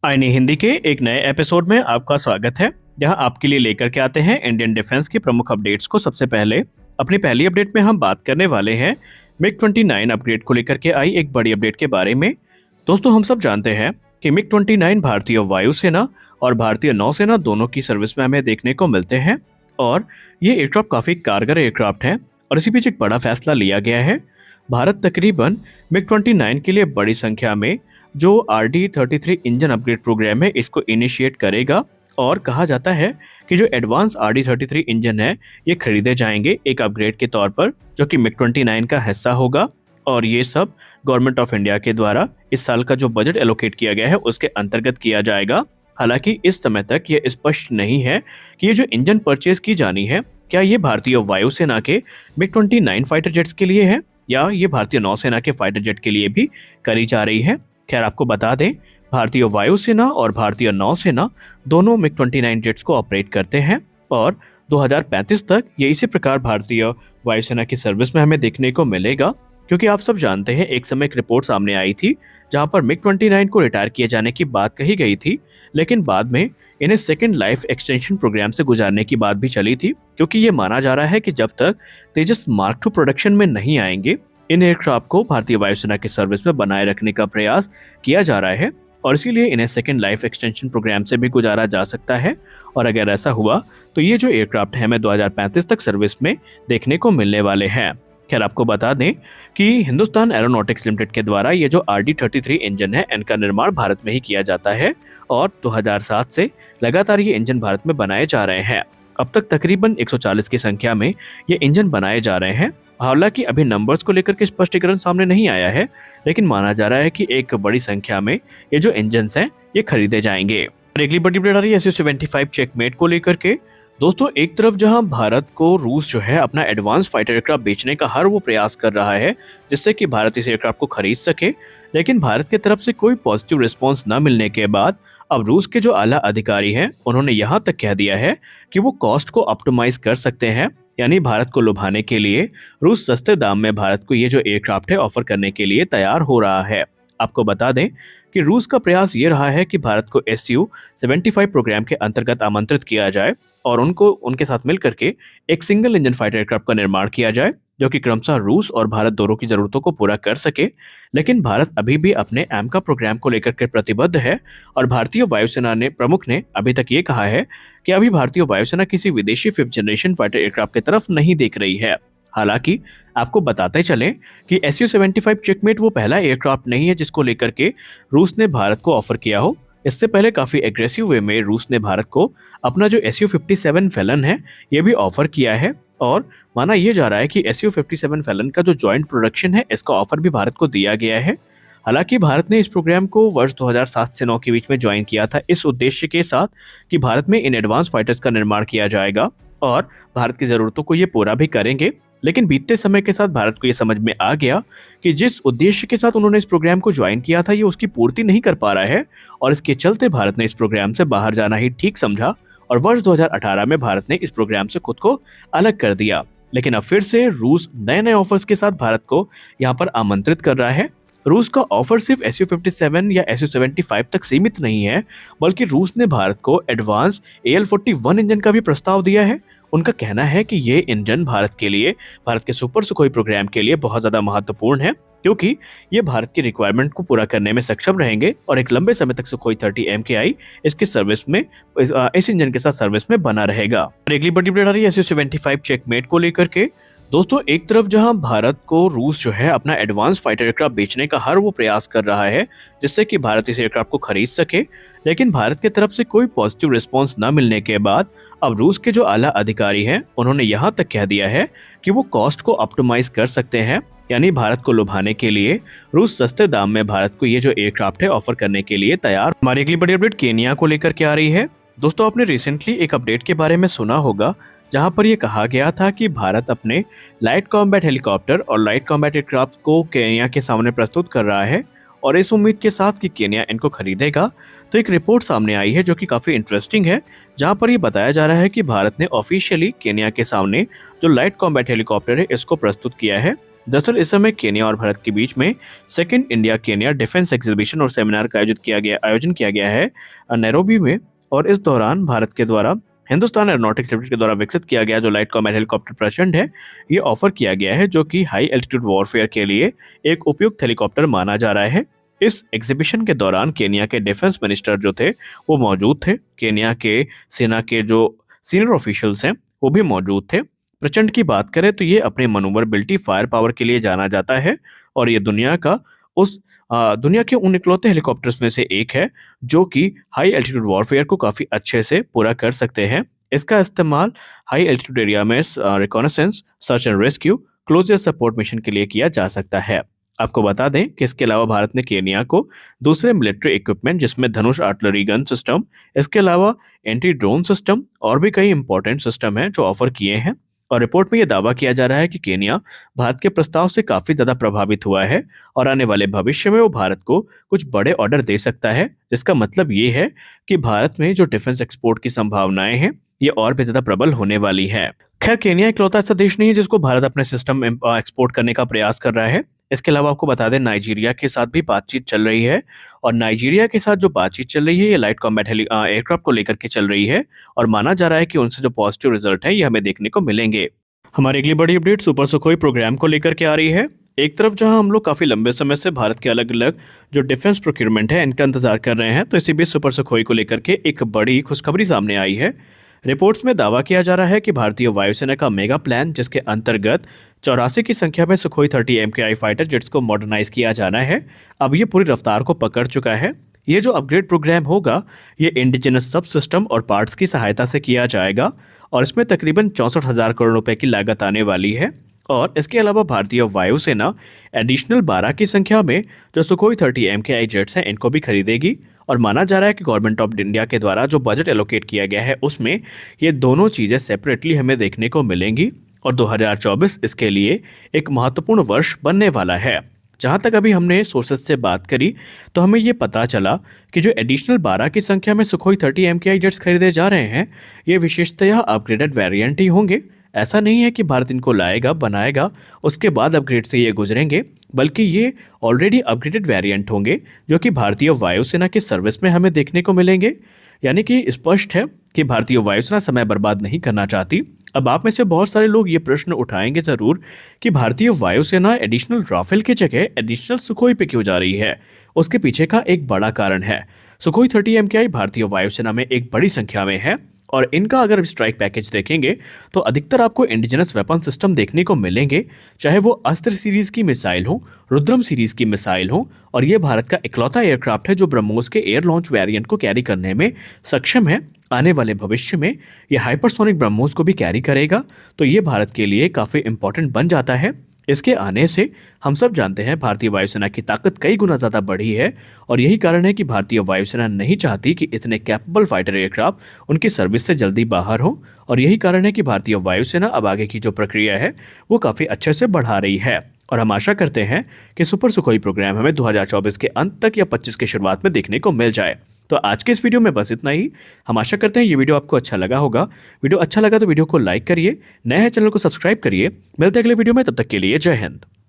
आईनी हिंदी के एक नए एपिसोड में आपका स्वागत है, जहां आपके लिए लेकर के आते हैं इंडियन डिफेंस की प्रमुख अपडेट्स को। सबसे पहले अपनी पहली अपडेट में हम बात करने वाले हैं मिग 29 अपग्रेड को लेकर के आई एक बड़ी अपडेट के बारे में। दोस्तों, हम सब जानते हैं कि मिग 29 भारतीय वायुसेना और भारतीय नौसेना दोनों की सर्विस में हमें देखने को मिलते हैं और ये एयरक्राफ्ट काफी कारगर एयरक्राफ्ट है और इसी बीच एक बड़ा फैसला लिया गया है। भारत तकरीबन मिग 29 के लिए बड़ी संख्या में जो RD-33 इंजन अपग्रेड प्रोग्राम है इसको इनिशिएट करेगा और कहा जाता है कि जो एडवांस RD-33 इंजन है ये खरीदे जाएंगे एक अपग्रेड के तौर पर, जो कि मिग 29 का हिस्सा होगा। और ये सब गवर्नमेंट ऑफ इंडिया के द्वारा इस साल का जो बजट एलोकेट किया गया है उसके अंतर्गत किया जाएगा। हालांकि इस समय तक ये स्पष्ट नहीं है कि ये जो इंजन परचेज की जानी है क्या ये भारतीय वायुसेना के मिग 29 फाइटर जेट्स के लिए है या ये भारतीय नौसेना के फाइटर जेट के लिए भी करी जा रही है। खैर, आपको बता दें, भारतीय वायुसेना और भारतीय नौसेना दोनों मिग 29 जेट्स को ऑपरेट करते हैं और 2035 तक ये इसी प्रकार भारतीय वायुसेना की सर्विस में हमें देखने को मिलेगा। क्योंकि आप सब जानते हैं, एक समय एक रिपोर्ट सामने आई थी जहां पर मिग 29 को रिटायर किए जाने की बात कही गई थी, लेकिन बाद में इन्हें सेकेंड लाइफ एक्सटेंशन प्रोग्राम से गुजारने की बात भी चली थी, क्योंकि ये माना जा रहा है कि जब तक तेजस मार्क 2 प्रोडक्शन में नहीं आएंगे इन एयरक्राफ्ट को भारतीय वायुसेना की सर्विस में बनाए रखने का प्रयास किया जा रहा है और इसीलिए इन्हें सेकेंड लाइफ एक्सटेंशन प्रोग्राम से भी गुजारा जा सकता है। और अगर ऐसा हुआ तो ये जो एयरक्राफ्ट है हमें 2035 तक सर्विस में देखने को मिलने वाले हैं। खैर, आपको बता दें कि हिंदुस्तान एरोनॉटिक्स लिमिटेड के द्वारा ये जो RD-33 इंजन है इनका निर्माण भारत में ही किया जाता है और 2007 से लगातार ये इंजन भारत में बनाए जा रहे हैं। अब तक तकरीबन 140 की संख्या में ये इंजन बनाए जा रहे हैं। हालांकि अभी नंबर्स को लेकर के स्पष्टीकरण सामने नहीं आया है, लेकिन माना जा रहा है कि एक बड़ी संख्या में ये जो इंजन्स हैं ये खरीदे जाएंगे। अगली बड़ी अपडेट आ रही है Su-75 चेकमेट को लेकर के। दोस्तों, एक तरफ जहां भारत को रूस जो है अपना एडवांस फाइटर एयरक्राफ्ट बेचने का हर वो प्रयास कर रहा है जिससे कि भारत इस एयरक्राफ्ट को खरीद सके, लेकिन भारत की तरफ से कोई पॉजिटिव रिस्पॉन्स न मिलने के बाद अब रूस के जो आला अधिकारी हैं उन्होंने यहाँ तक कह दिया है कि वो कॉस्ट को ऑप्टिमाइज कर सकते हैं। यानी भारत को लुभाने के लिए रूस सस्ते दाम में भारत को ये जो एयरक्राफ्ट है ऑफर करने के लिए तैयार हो रहा है। आपको बता दें कि रूस का प्रयास ये रहा है कि भारत को Su-75 प्रोग्राम के अंतर्गत आमंत्रित किया जाए और उनके साथ मिलकर के एक सिंगल इंजन फाइटर एयरक्राफ्ट का निर्माण किया जाए जो कि क्रमशः रूस और भारत दोनों की जरूरतों को पूरा कर सके। लेकिन भारत अभी भी अपने एमका प्रोग्राम को लेकर के प्रतिबद्ध है और भारतीय वायुसेना ने प्रमुख ने अभी तक ये कहा है कि अभी भारतीय वायुसेना किसी विदेशी 5th जनरेशन फाइटर एयरक्राफ्ट की तरफ नहीं देख रही है। हालांकि आपको बताते चलें कि Su-75 चेकमेट वो पहला एयरक्राफ्ट नहीं है जिसको लेकर के रूस ने भारत को ऑफर किया हो। इससे पहले काफी एग्रेसिव वे में रूस ने भारत को अपना जो Su-57 फैलन है ये भी ऑफर किया है और माना यह जा रहा है कि Su-57 फैलन का जो जॉइंट प्रोडक्शन है इसका ऑफर भी भारत को दिया गया है। हालांकि भारत ने इस प्रोग्राम को वर्ष 2007 से 9 के बीच में ज्वाइन किया था इस उद्देश्य के साथ कि भारत में इन एडवांस फाइटर्स का निर्माण किया जाएगा और भारत की जरूरतों को ये पूरा भी करेंगे। लेकिन बीतते समय के साथ भारत को ये समझ में आ गया कि जिस उद्देश्य के साथ उन्होंने इस प्रोग्राम को ज्वाइन किया था ये उसकी पूर्ति नहीं कर पा रहा है और इसके चलते भारत ने इस प्रोग्राम से बाहर जाना ही ठीक समझा और वर्ष 2018 में भारत ने इस प्रोग्राम से खुद को अलग कर दिया। लेकिन अब फिर से रूस नए नए ऑफर्स के साथ भारत को यहाँ पर आमंत्रित कर रहा है। रूस का ऑफर सिर्फ Su-57 या Su-75 तक सीमित नहीं है, बल्कि रूस ने भारत को एडवांस AL-41 इंजन का भी प्रस्ताव दिया है। उनका कहना है कि ये इंजन भारत के सुपर सुखोई प्रोग्राम के लिए बहुत ज़्यादा महत्वपूर्ण है, क्योंकि ये भारत की रिक्वायरमेंट को पूरा करने में सक्षम रहेंगे और एक लंबे समय तक सुखोई 30 MKI इसकी सर्विस में इस इंजन के साथ सर्विस में बना रहेगा। अगली बड़ी अपडेट आ रही है Su-75 चेकमेट को लेकर के। दोस्तों, एक तरफ जहां भारत को रूस जो है अपना एडवांस फाइटर एयरक्राफ्ट बेचने का हर वो प्रयास कर रहा है जिससे कि भारत इस एयरक्राफ्ट को खरीद सके, लेकिन भारत की तरफ से कोई पॉजिटिव रिस्पांस न मिलने के बाद अब रूस के जो आला अधिकारी हैं उन्होंने यहां तक कह दिया है कि वो कॉस्ट को ऑप्टिमाइज कर सकते हैं। यानी भारत को लुभाने के लिए रूस सस्ते दाम में भारत को ये जो एयरक्राफ्ट है ऑफर करने के लिए तैयार। हमारी अगली बड़ी अपडेट केनिया को लेकर के आ रही है। दोस्तों, आपने रिसेंटली एक अपडेट के बारे में सुना होगा जहां पर यह कहा गया था कि भारत अपने लाइट कॉम्बैट हेलीकॉप्टर और लाइट कॉम्बैट एयरक्राफ्ट को केनिया के सामने प्रस्तुत कर रहा है और इस उम्मीद के साथ कि केनिया इनको खरीदेगा। तो एक रिपोर्ट सामने आई है जो कि काफ़ी इंटरेस्टिंग है, जहां पर यह बताया जा रहा है कि भारत ने ऑफिशियली केनिया के सामने जो लाइट कॉम्बैट हेलीकॉप्टर है इसको प्रस्तुत किया है दरअसल इस समय केन्या और भारत के बीच में second India Kenya defence exhibition और सेमिनार का आयोजन किया गया है नैरोबी में। और इस दौरान भारत के द्वारा हिंदुस्तान एरोनॉटिक्स लिमिटेड के द्वारा विकसित किया गया जो लाइट कॉम्बैट हेलीकॉप्टर प्रचंड है, ये ऑफर किया गया है, जो कि हाई एल्टीट्यूड वॉरफेयर के लिए एक उपयुक्त हेलीकॉप्टर माना जा रहा है। इस एग्जीबिशन के दौरान केन्या के डिफेंस मिनिस्टर जो थे वो मौजूद थे। केन्या के सेना के जो सीनियर ऑफिशियल्स हैं वो भी मौजूद थे। प्रचंड की बात करें तो ये अपने मनोवरबिलिटी फायर पावर के लिए जाना जाता है और ये दुनिया के उन इकलौते हेलीकॉप्टर्स में से एक है जो कि हाई एल्टीट्यूड वॉरफेयर को काफ़ी अच्छे से पूरा कर सकते हैं। इसका इस्तेमाल हाई एल्टीट्यूड एरिया में reconnaissance, search and rescue, close air support mission के लिए किया जा सकता है। आपको बता दें कि इसके अलावा भारत ने केन्या को दूसरे मिलिट्री इक्विपमेंट जिसमें धनुष आर्टिलरी गन सिस्टम, इसके अलावा एंटी ड्रोन सिस्टम और भी कई इंपॉर्टेंट सिस्टम हैं जो ऑफर किए हैं। और रिपोर्ट में यह दावा किया जा रहा है कि केन्या भारत के प्रस्ताव से काफी ज्यादा प्रभावित हुआ है और आने वाले भविष्य में वो भारत को कुछ बड़े ऑर्डर दे सकता है, जिसका मतलब ये है कि भारत में जो डिफेंस एक्सपोर्ट की संभावनाएं हैं ये और भी ज्यादा प्रबल होने वाली है। खैर, केन्या इकलौता ऐसा देश नहीं है जिसको भारत अपने सिस्टम एक्सपोर्ट करने का प्रयास कर रहा है। इसके अलावा आपको बता दें नाइजीरिया के साथ भी बातचीत चल रही है और नाइजीरिया के साथ जो बातचीत चल रही है ये लाइट कॉम्बैट एयरक्राफ्ट को लेकर के चल रही है और माना जा रहा है कि उनसे जो पॉजिटिव रिजल्ट है ये हमें देखने को मिलेंगे। हमारी अगली बड़ी अपडेट सुपर सुखोई प्रोग्राम को लेकर के आ रही है। एक तरफ जहां हम लोग काफी लंबे समय से भारत के अलग अलग जो डिफेंस प्रोक्योरमेंट है इनका इंतजार कर रहे हैं, तो इसी बीच सुपर सुखोई को लेकर के एक बड़ी खुशखबरी सामने आई है। रिपोर्ट्स में दावा किया जा रहा है कि भारतीय वायुसेना का मेगा प्लान जिसके अंतर्गत 84 की संख्या में सुखोई 30 MKI फाइटर जेट्स को मॉडर्नाइज किया जाना है, अब ये पूरी रफ्तार को पकड़ चुका है। ये जो अपग्रेड प्रोग्राम होगा ये इंडिजिनस सब सिस्टम और पार्ट्स की सहायता से किया जाएगा और इसमें तकरीबन 64,000 करोड़ रुपए की लागत आने वाली है। और इसके अलावा भारतीय वायुसेना एडिशनल 12 की संख्या में जो सुखोई 30 MKI जेट्स हैं इनको भी खरीदेगी और माना जा रहा है कि गवर्नमेंट ऑफ इंडिया के द्वारा जो बजट एलोकेट किया गया है उसमें ये दोनों चीज़ें सेपरेटली हमें देखने को मिलेंगी और 2024 इसके लिए एक महत्वपूर्ण वर्ष बनने वाला है। जहाँ तक अभी हमने सोर्सेज से बात करी तो हमें ये पता चला कि जो एडिशनल 12 की संख्या में सुखोई 30 MKI जेट्स खरीदे जा रहे हैं ये विशेषतः अपग्रेडेड वेरिएंट ही होंगे। ऐसा नहीं है कि भारत इनको लाएगा बनाएगा उसके बाद अपग्रेड से ये गुजरेंगे, बल्कि ये ऑलरेडी अपग्रेडेड वेरिएंट होंगे जो कि भारतीय वायुसेना की सर्विस में हमें देखने को मिलेंगे। यानी कि स्पष्ट है कि भारतीय वायुसेना समय बर्बाद नहीं करना चाहती। अब आप में से बहुत सारे लोग ये प्रश्न उठाएंगे जरूर कि भारतीय वायुसेना एडिशनल राफेल की जगह एडिशनल सुखोई पे क्यों जा रही है। उसके पीछे का एक बड़ा कारण है सुखोई 30 MKI भारतीय वायुसेना में एक बड़ी संख्या में है और इनका अगर स्ट्राइक पैकेज देखेंगे तो अधिकतर आपको इंडिजिनस वेपन सिस्टम देखने को मिलेंगे, चाहे वो अस्त्र सीरीज की मिसाइल हो, रुद्रम सीरीज की मिसाइल हो। और ये भारत का इकलौता एयरक्राफ्ट है जो ब्रह्मोस के एयर लॉन्च वेरिएंट को कैरी करने में सक्षम है। आने वाले भविष्य में ये हाइपरसोनिक ब्रह्मोस को भी कैरी करेगा, तो ये भारत के लिए काफ़ी इंपॉर्टेंट बन जाता है। इसके आने से हम सब जानते हैं भारतीय वायुसेना की ताकत कई गुना ज़्यादा बढ़ी है और यही कारण है कि भारतीय वायुसेना नहीं चाहती कि इतने कैपेबल फाइटर एयरक्राफ्ट उनकी सर्विस से जल्दी बाहर हो और यही कारण है कि भारतीय वायुसेना अब आगे की जो प्रक्रिया है वो काफ़ी अच्छे से बढ़ा रही है। और हम आशा करते हैं कि सुपर सुखोई प्रोग्राम हमें 2024 के अंत तक या 25 के शुरुआत में देखने को मिल जाए। तो आज के इस वीडियो में बस इतना ही। हम आशा करते हैं ये वीडियो आपको अच्छा लगा होगा। वीडियो अच्छा लगा तो वीडियो को लाइक करिए, नए हैं चैनल को सब्सक्राइब करिए। मिलते हैं अगले वीडियो में, तब तक के लिए जय हिंद।